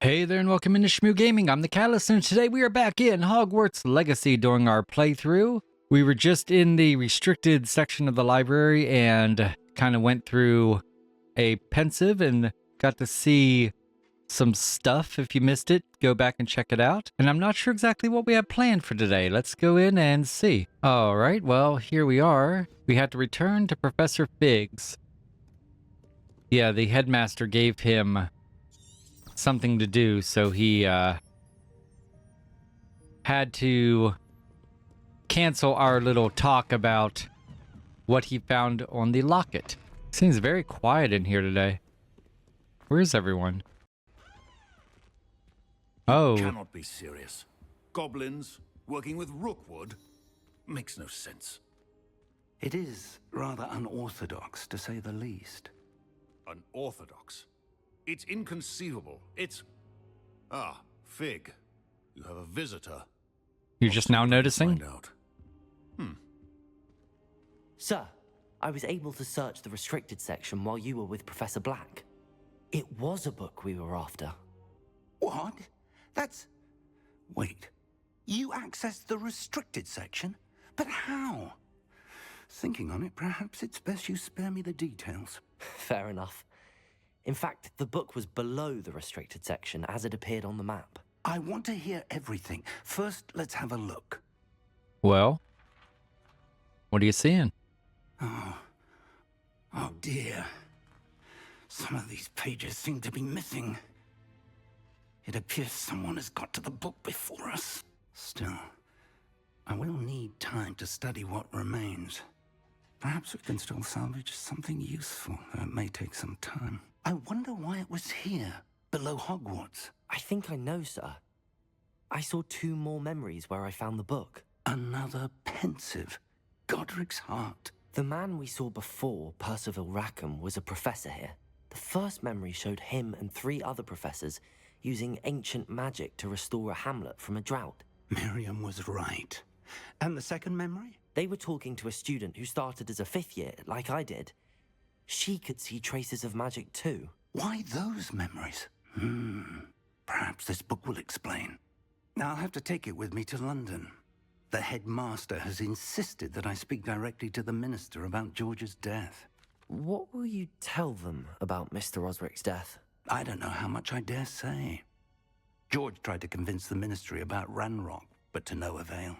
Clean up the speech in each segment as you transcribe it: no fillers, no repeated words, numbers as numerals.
Hey there and welcome into Shmoo Gaming. I'm the Catalyst and today we are back in Hogwarts Legacy doing our playthrough. We were just in the restricted section of the library and kind of went through a pensive and got to see some stuff. If you missed it, go back and check it out. And I'm not sure exactly what we have planned for today. Let's go in and see. Alright, well, here we are. We had to return to Professor Fig's. Yeah, the headmaster gave him something to do, so he had to cancel our little talk about what he found on the locket. Seems very quiet in here today. Where's everyone? Oh. Cannot be serious. Goblins working with Rookwood makes no sense. It is rather unorthodox, to say the least. Unorthodox? It's inconceivable. It's... Ah, Fig. You have a visitor. You're just now noticing? Find out. Sir, I was able to search the restricted section while you were with Professor Black. It was a book we were after. What? That's... Wait. You accessed the restricted section? But how? Thinking on it, perhaps it's best you spare me the details. Fair enough. In fact, the book was below the restricted section as it appeared on the map. I want to hear everything. First, let's have a look. Well, what are you seeing? Oh dear. Some of these pages seem to be missing. It appears someone has got to the book before us. Still, I will need time to study what remains. Perhaps we can still salvage something useful, though it may take some time. I wonder why it was here, below Hogwarts. I think I know, sir. I saw 2 more memories where I found the book. Another pensive. Godric's heart. The man we saw before, Percival Rackham, was a professor here. The first memory showed him and 3 other professors using ancient magic to restore a hamlet from a drought. Miriam was right. And the second memory? They were talking to a student who started as a 5th year, like I did. She could see traces of magic too. Why those memories? Perhaps this book will explain. Now I'll have to take it with me to London. The headmaster has insisted that I speak directly to the minister about George's death. What will you tell them about Mr. Osric's death? I don't know how much I dare say. George tried to convince the ministry about Ranrock, but to no avail.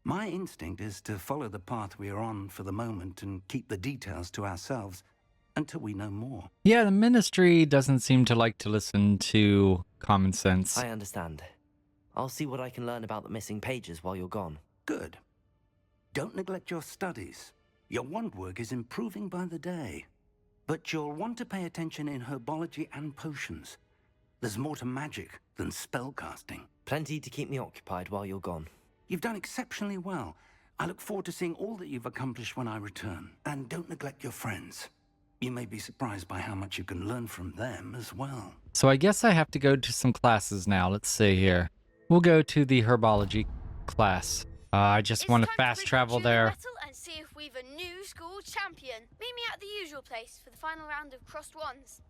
My instinct is to follow the path we are on for the moment and keep the details to ourselves until we know more. Yeah, the ministry doesn't seem to like to listen to common sense. I understand. I'll see what I can learn about the missing pages while you're gone. Good. Don't neglect your studies. Your wand work is improving by the day. But you'll want to pay attention in herbology and potions. There's more to magic than spellcasting. Plenty to keep me occupied while you're gone. You've done exceptionally well. I look forward to seeing all that you've accomplished when I return. And don't neglect your friends. You may be surprised by how much you can learn from them as well. So I guess I have to go to some classes now. Let's see here. We'll go to the herbology class. I just want to fast travel there. And see if we've a new school champion. Meet me at the usual place for the final round of crossed wands.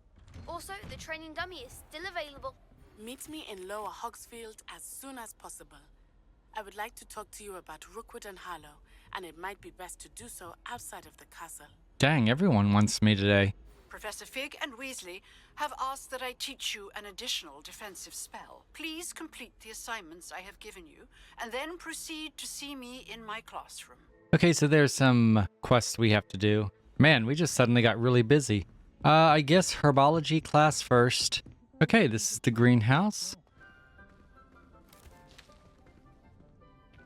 Also, the training dummy is still available. Meet me in Lower Hogsfield as soon as possible. I would like to talk to you about Rookwood and Harlow, and it might be best to do so outside of the castle. Dang, everyone wants me today. Professor Fig and Weasley have asked that I teach you an additional defensive spell. Please complete the assignments I have given you, and then proceed to see me in my classroom. Okay, so there's some quests we have to do. Man, we just suddenly got really busy. I guess herbology class first. Okay, this is the greenhouse.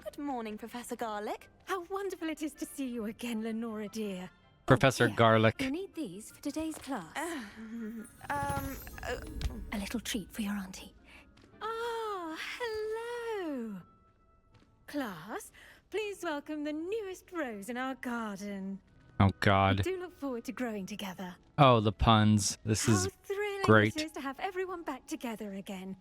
Good morning, Professor Garlick. How wonderful it is to see you again, Lenora dear. Professor Here, Garlick. You'll need these for today's class. A little treat for your auntie. Ah, hello. Class, please welcome the newest rose in our garden. Oh, We God. do look forward to growing together. Oh, the puns. This is How thrilling great. it is to have everyone back together again.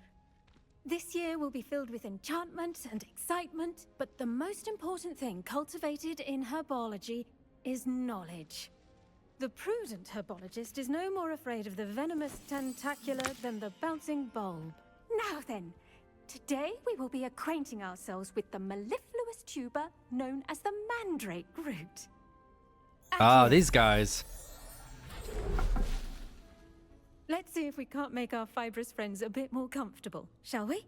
This year will be filled with enchantment and excitement, but the most important thing cultivated in herbology is knowledge. The prudent herbologist is no more afraid of the venomous tentacular than the bouncing bulb. Now then, today we will be acquainting ourselves with the mellifluous tuber known as the mandrake root. Ah, Adieu. these guys. Let's see if we can't make our fibrous friends a bit more comfortable, shall we?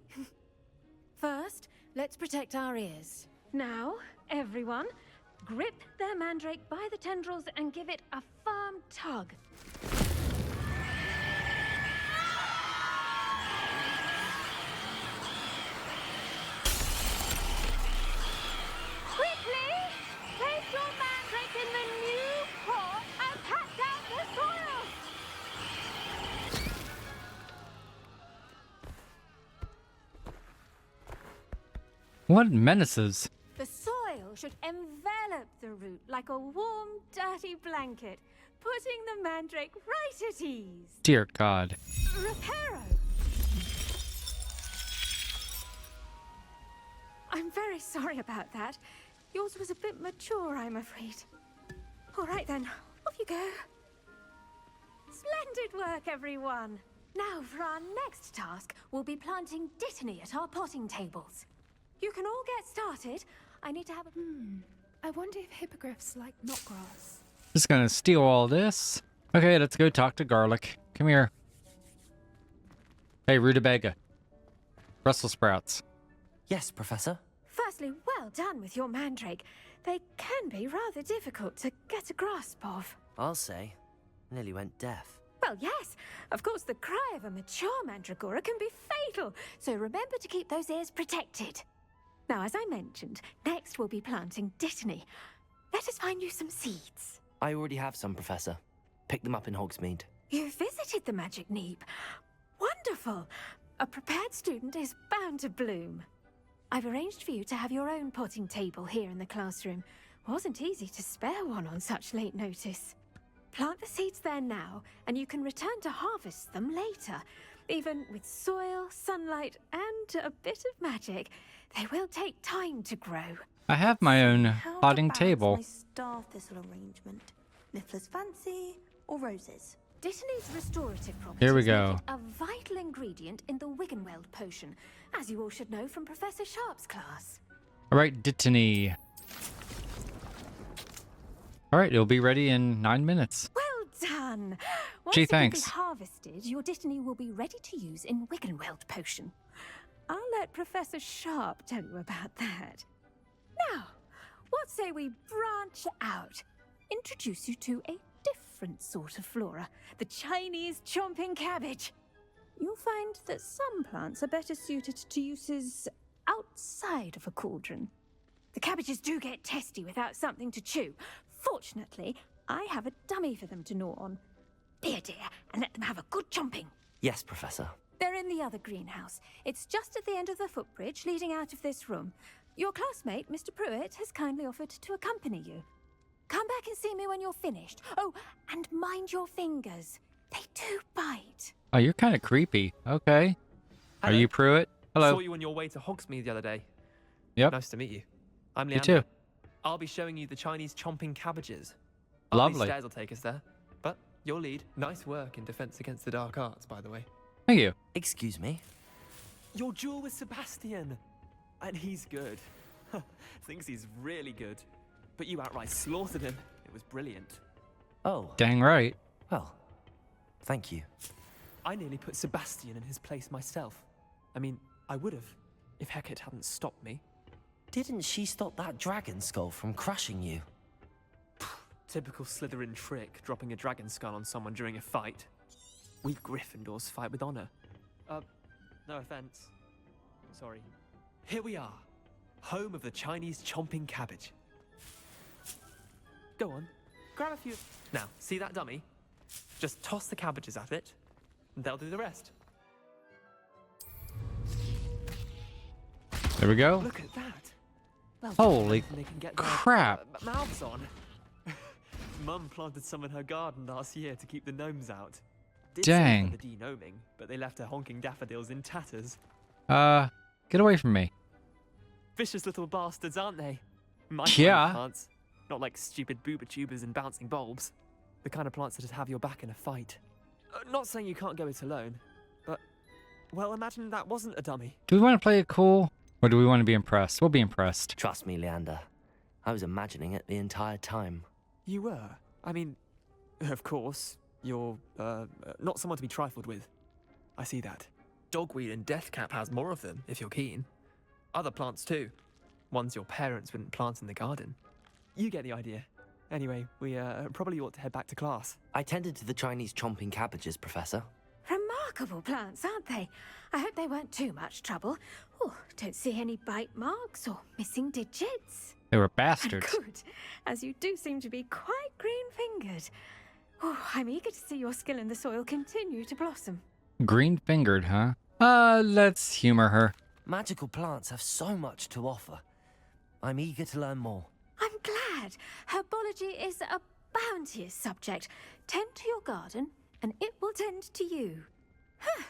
First, let's protect our ears. Now, everyone, grip their mandrake by the tendrils and give it a firm tug. Quickly! Place your mandrake in the new pot and pack down the soil! What menaces? The soil should envelop the root like a warm, dirty blanket, putting the mandrake right at ease. Dear God. Reparo! I'm very sorry about that. Yours was a bit mature, I'm afraid. All right then, off you go. Splendid work, everyone. Now for our next task, we'll be planting dittany at our potting tables. You can all get started. I need to have a... I wonder if hippogriffs like knotgrass. Just gonna steal all this. Okay, let's go talk to Garlic. Come here. Hey, rutabaga. Brussels sprouts. Yes, Professor. Firstly, well done with your mandrake. They can be rather difficult to get a grasp of. I'll say. Nearly went deaf. Well, yes. Of course, the cry of a mature mandragora can be fatal, so remember to keep those ears protected. Now, as I mentioned, next we'll be planting dittany. Let us find you some seeds. I already have some, Professor. Pick them up in Hogsmeade. You visited the Magic Neep. Wonderful. A prepared student is bound to bloom. I've arranged for you to have your own potting table here in the classroom. Wasn't easy to spare one on such late notice. Plant the seeds there now, and you can return to harvest them later. Even with soil, sunlight, and a bit of magic, they will take time to grow. I have my own How potting about table. my star thistle arrangement? Niffler's fancy or roses? Dittany's restorative properties Here we make go. it a vital ingredient in the Wiggenweld potion, as you all should know from Professor Sharp's class. All right, dittany. All right, it'll be ready in 9 minutes. Well done! Once Gee, it can thanks. be harvested, your Dittany will be ready to use in Wiggenweld potion. I'll let Professor Sharp tell you about that. Now, what say we branch out? Introduce you to a different sort of flora, the Chinese chomping cabbage. You'll find that some plants are better suited to uses outside of a cauldron. The cabbages do get testy without something to chew. Fortunately, I have a dummy for them to gnaw on. Here, dear, and let them have a good chomping. Yes, Professor. They're in the other greenhouse. It's just at the end of the footbridge leading out of this room. Your classmate, Mr. Pruitt, has kindly offered to accompany you. Come back and see me when you're finished. Oh, and mind your fingers. They do bite. Oh, you're kind of creepy. Okay. Are Hello. you Pruitt? Hello. Saw you on your way to Hogsmeade the other day. Yep. Nice to meet you. I'm You Leander. too. I'll be showing you the Chinese chomping cabbages. Lovely. These stairs will take us there. But your lead. Nice work in defense against the dark arts, by the way. Thank you. Excuse me? Your duel with Sebastian. And he's good. Thinks he's really good. But you outright slaughtered him. It was brilliant. Oh, Dang right. well. Thank you. I nearly put Sebastian in his place myself. I mean, I would have, if Hecate hadn't stopped me. Didn't she stop that dragon skull from crushing you? Typical Slytherin trick, dropping a dragon skull on someone during a fight. We Gryffindors fight with honor. No offense. Sorry. Here we are, home of the Chinese chomping cabbage. Go on, grab a few. Now, see that dummy? Just toss the cabbages at it, and they'll do the rest. There we go. Look at that. Holy They can get their, crap. mouths on. Mum planted some in her garden last year to keep the gnomes out. Did Dang. something for the de-gnoming, but they left her honking daffodils in tatters. Get away from me. Vicious little bastards, aren't they? My Yeah. kind of plants. Not like stupid booba tubers and bouncing bulbs. The kind of plants that just have your back in a fight. Not saying you can't go it alone, but Well, imagine that wasn't a dummy. Do we want to play it cool? Or do we want to be impressed? We'll be impressed. Trust me, Leander. I was imagining it the entire time. You were. I mean, of course, you're, not someone to be trifled with. I see that. Dogweed and Deathcap has more of them, if you're keen. Other plants too. Ones your parents wouldn't plant in the garden. You get the idea. Anyway, we probably ought to head back to class. I tended to the Chinese chomping cabbages, Professor. Remarkable plants, aren't they? I hope they weren't too much trouble. Oh, don't see any bite marks or missing digits. They were And bastards. good, as you do seem to be quite green-fingered. Oh, I'm eager to see your skill in the soil continue to blossom. Green-fingered, huh? Let's humor her. Magical plants have so much to offer. I'm eager to learn more. I'm glad. Herbology is a bounteous subject. Tend to your garden, and it will tend to you. Huh.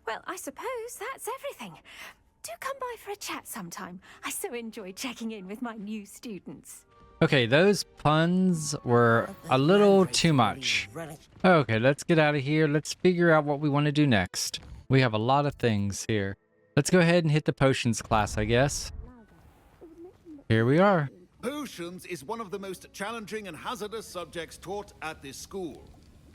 Well, I suppose that's everything. Do come by for a chat sometime. I so enjoy checking in with my new students. Okay, those puns were a little too much. Okay, let's get out of here. Let's figure out what we want to do next. We have a lot of things here. Let's go ahead and hit the potions class, I guess. Here we are. Potions is one of the most challenging and hazardous subjects taught at this school.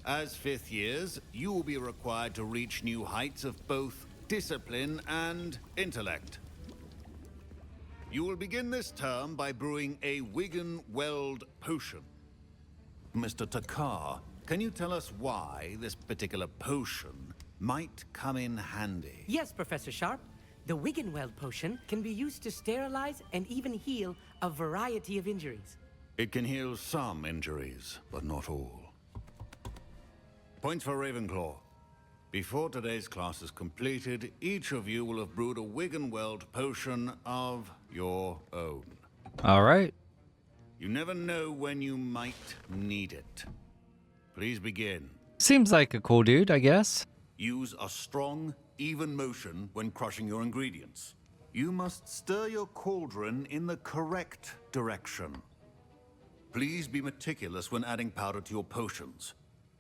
As fifth years, you will be required to reach new heights of both discipline and intellect. You will begin this term by brewing a Wigan Weld potion. Mr. Takar, can you tell us why this particular potion might come in handy? Yes, Professor Sharp. The Wiggenweld potion can be used to sterilize and even heal a variety of injuries. It can heal some injuries, but not all. Points for Ravenclaw. Before today's class is completed, each of you will have brewed a Wiggenweld potion of your own. All right. You never know when you might need it. Please begin. Seems like a cool dude, I guess. Use a strong, even motion when crushing your ingredients. You must stir your cauldron in the correct direction. Please be meticulous when adding powder to your potions.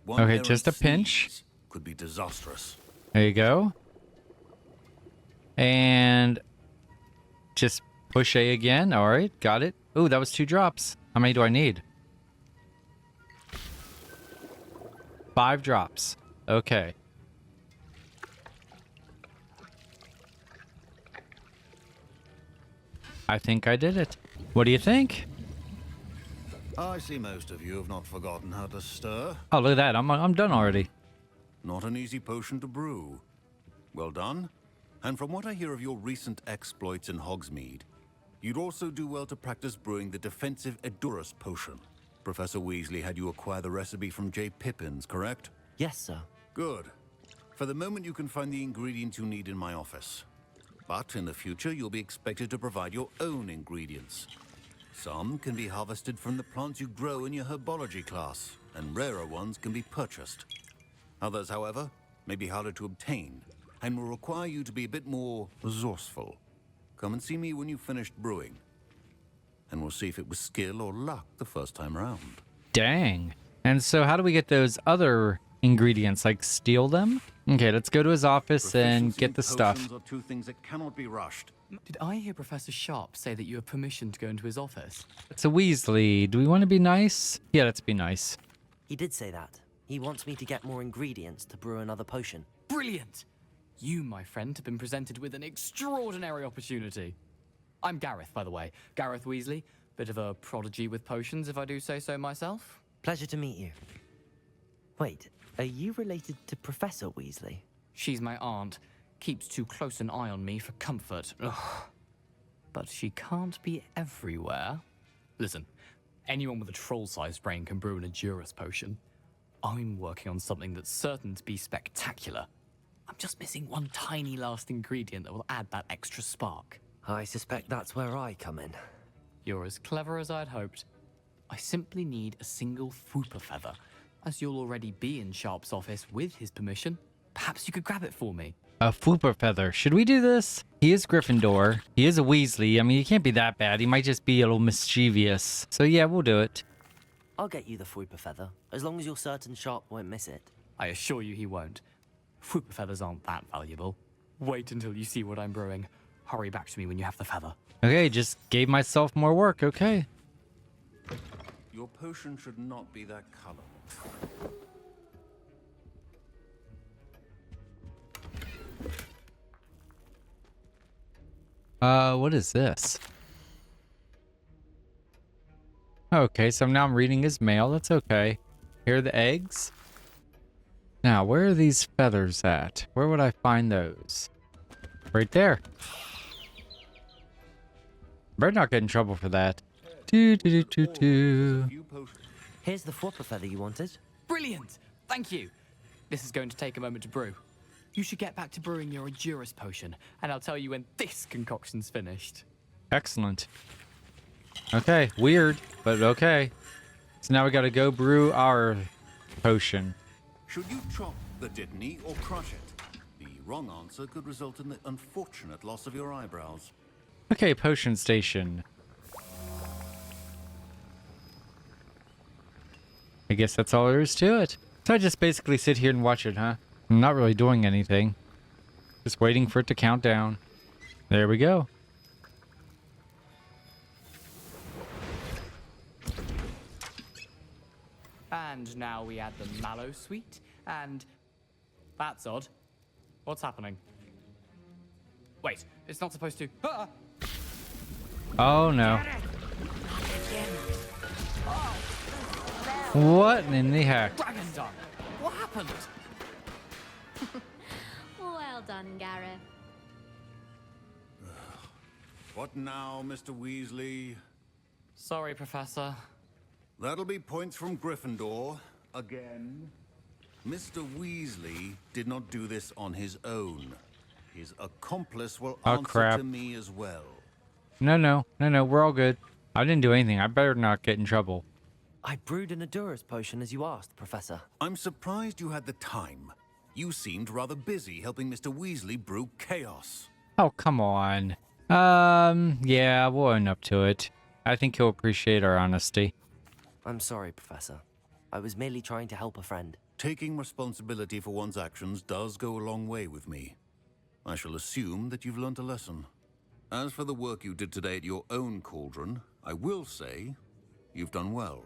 One Okay, errant just a pinch. sneeze could be disastrous. There you go. And just push A again. All right, got it. Ooh, that was 2 drops. How many do I need? 5 drops. Okay. I think I did it. What do you think? I see most of you have not forgotten how to stir. Oh, look at that. I'm done already. Not an easy potion to brew. Well done. And from what I hear of your recent exploits in Hogsmeade, you'd also do well to practice brewing the defensive Edurus potion. Professor Weasley had you acquire the recipe from J. Pippins, correct? Yes, sir. Good. For the moment, you can find the ingredients you need in my office. But in the future, you'll be expected to provide your own ingredients. Some can be harvested from the plants you grow in your herbology class, and rarer ones can be purchased. Others, however, may be harder to obtain, and will require you to be a bit more resourceful. Come and see me when you've finished brewing, and we'll see if it was skill or luck the first time around. Dang. And so how do we get those other ingredients? Like steal them? Okay, let's go to his office and Proficiency get in the stuff. potions are two things that cannot be rushed. Did I hear Professor Sharp say that you have permission to go into his office? It's a Weasley. Do we want to be nice? Yeah, let's be nice. He did say that. He wants me to get more ingredients to brew another potion. Brilliant! You, my friend, have been presented with an extraordinary opportunity. I'm Gareth, by the way. Gareth Weasley. Bit of a prodigy with potions, if I do say so myself. Pleasure to meet you. Wait, are you related to Professor Weasley? She's my aunt. Keeps too close an eye on me for comfort. Ugh. But she can't be everywhere. Listen, anyone with a troll-sized brain can brew an Edurus potion. I'm working on something that's certain to be spectacular. I'm just missing one tiny last ingredient that will add that extra spark. I suspect that's where I come in. You're as clever as I'd hoped. I simply need a single Fwooper feather. As you'll already be in Sharp's office with his permission, perhaps you could grab it for me. A Fwooper feather. Should we do this? He is Gryffindor. He is a Weasley. I mean, he can't be that bad. He might just be a little mischievous. So yeah, we'll do it. I'll get you the Fwooper feather, as long as you're certain Sharp won't miss it. I assure you he won't. Fwooper feathers aren't that valuable. Wait until you see what I'm brewing. Hurry back to me when you have the feather. Okay, just gave myself more work, okay. Your potion should not be that color. What is this? Okay, so now I'm reading his mail. That's okay. Here are the eggs. Now, where are these feathers at? Where would I find those? Right there. Better not get in trouble for that. Do, do, do, do, do. Here's the flopper feather you wanted. Brilliant! Thank you! This is going to take a moment to brew. You should get back to brewing your Endurus potion, and I'll tell you when this concoction's finished. Excellent. Okay, weird, but okay. So now we gotta go brew our potion. Should you chop the Dittany or crush it? The wrong answer could result in the unfortunate loss of your eyebrows. Okay, potion station. I guess that's all there is to it. So I just basically sit here and watch it, huh? I'm not really doing anything. Just waiting for it to count down. There we go. And now we add the mallow sweet, and... That's odd. What's happening? Wait, it's not supposed to... Ah! Oh no. What in the heck? Dragon dung! What happened? Well done, Gareth. What now, Mr. Weasley? Sorry, Professor. That'll be points from Gryffindor. Again. Mr. Weasley did not do this on his own. His accomplice will answer to me as well. No, we're all good. I didn't do anything. I better not get in trouble. I brewed an Endurus potion as you asked, Professor. I'm surprised you had the time. You seemed rather busy helping Mr. Weasley brew chaos. Oh, come on. Yeah, we'll own up to it. I think he'll appreciate our honesty. I'm sorry, Professor. I was merely trying to help a friend. Taking responsibility for one's actions does go a long way with me. I shall assume that you've learnt a lesson. As for the work you did today at your own cauldron, I will say you've done well.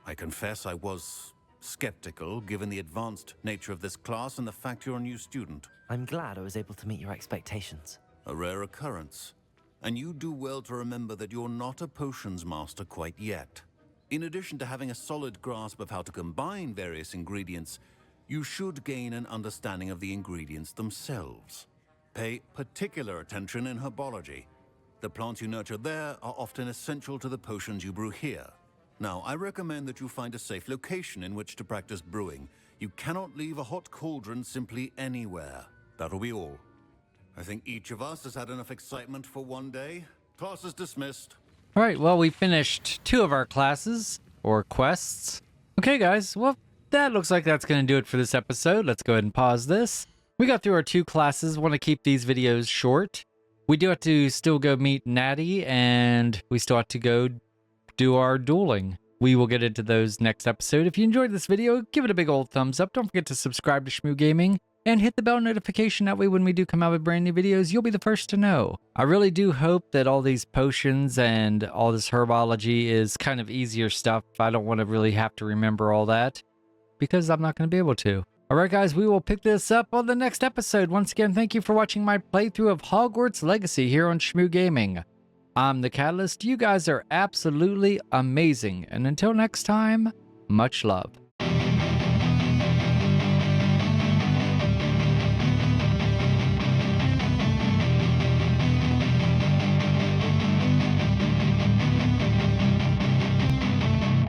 I confess I was skeptical given the advanced nature of this class and the fact you're a new student. I'm glad I was able to meet your expectations. A rare occurrence. And you do well to remember that you're not a potions master quite yet. In addition to having a solid grasp of how to combine various ingredients, you should gain an understanding of the ingredients themselves. Pay particular attention in herbology. The plants you nurture there are often essential to the potions you brew here. Now, I recommend that you find a safe location in which to practice brewing. You cannot leave a hot cauldron simply anywhere. That'll be all. I think each of us has had enough excitement for one day. Class is dismissed. All right, well, we finished 2 of our classes, or quests. Okay, guys, well, that looks like that's going to do it for this episode. Let's go ahead and pause this. We got through our 2 classes. Want to keep these videos short. We do have to still go meet Natty, and we still have to go do our dueling. We will get into those next episode. If you enjoyed this video, give it a big old thumbs up. Don't forget to subscribe to Shmoo Gaming and hit the bell notification. That way when we do come out with brand new videos, you'll be the first to know. I really do hope that all these potions and all this herbology is kind of easier stuff. I don't want to really have to remember all that because I'm not going to be able to. Alright guys, we will pick this up on the next episode. Once again, thank you for watching my playthrough of Hogwarts Legacy here on Shmoo Gaming. I'm the Catalyst. You guys are absolutely amazing. And until next time, much love.